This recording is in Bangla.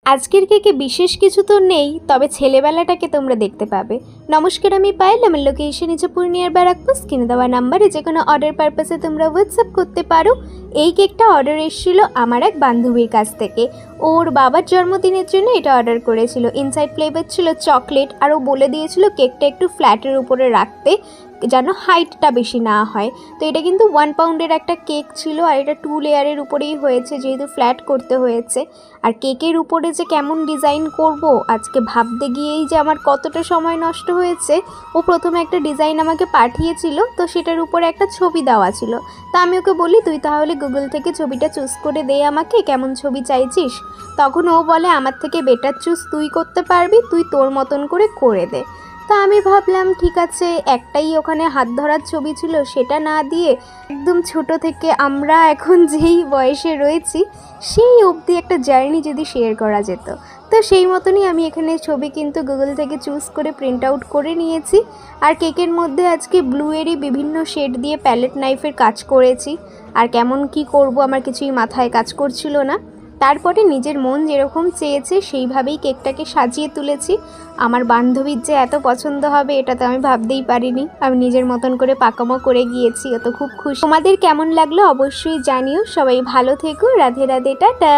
আজকের কেকে বিশেষ কিছু তো নেই, তবে ছেলেবেলাটাকে তোমরা দেখতে পাবে। নমস্কার, আমি পায়েল। আমার লোকেশন হচ্ছে পূর্ণিয়ার ব্যারাকপুর। স্ক্রিনে দেওয়া নাম্বারে যে কোনো অর্ডার পারপাসে তোমরা হোয়াটসঅ্যাপ করতে পারো। এই কেকটা অর্ডার এসেছিলো আমার এক বান্ধবীর কাছ থেকে। ওর বাবার জন্মদিনের জন্য এটা অর্ডার করেছিল। ইনসাইড ফ্লেভার ছিল চকলেট, আর ও বলে দিয়েছিল কেকটা একটু ফ্ল্যাটের উপরে রাখতে, যেন হাইটটা বেশি না হয়। তো এটা কিন্তু 1 পাউন্ডের একটা কেক ছিল, আর এটা 2 লেয়ারের উপরেই হয়েছে, যেহেতু ফ্ল্যাট করতে হয়েছে। আর কেকের উপরে যে কেমন ডিজাইন করব আজকে ভাবতে গিয়েই যে আমার কতটা সময় নষ্ট হয়েছে। ও প্রথমে একটা ডিজাইন আমাকে পাঠিয়েছিল, তো সেটার উপরে একটা ছবি দেওয়া ছিল। তা আমি ওকে বলি, তুই তাহলে গুগল থেকে ছবিটা চুজ করে দে আমাকে, কেমন ছবি চাইছিস। তখন ও বলে, আমার থেকে বেটার চুজ তুই করতে পারবি, তুই তোর মতন করে দে। তা আমি ভাবলাম ঠিক আছে, একটাই ওখানে হাত ধরার ছবি ছিল, সেটা না দিয়ে একদম ছোট থেকে আমরা এখন যেই বয়সে রয়েছি সেই অবধি একটা জার্নি যদি শেয়ার করা যেত। তো সেই মতনই আমি এখানে ছবি কিন্তু গুগল থেকে চুজ করে প্রিন্ট আউট করে নিয়েছি। আর কেকের মধ্যে আজকে ব্লুয়েরই বিভিন্ন শেড দিয়ে প্যালেট নাইফের কাজ করেছি। আর কেমন কি করব আমার কিছুই মাথায় কাজ করছিল না। তারপরে নিজের মন যেরকম চেয়েছে সেইভাবেই কেকটাকে সাজিয়ে তুলেছি। আমার বান্ধবীর যে এত পছন্দ হবে এটা তো আমি ভাবতেই পারিনি। আমি নিজের মতন করে পাকামো করে গিয়েছি, ও তো খুব খুশি। তোমাদের কেমন লাগলো অবশ্যই জানিও। সবাই ভালো থেকো। রাধে রাধে, টাটা।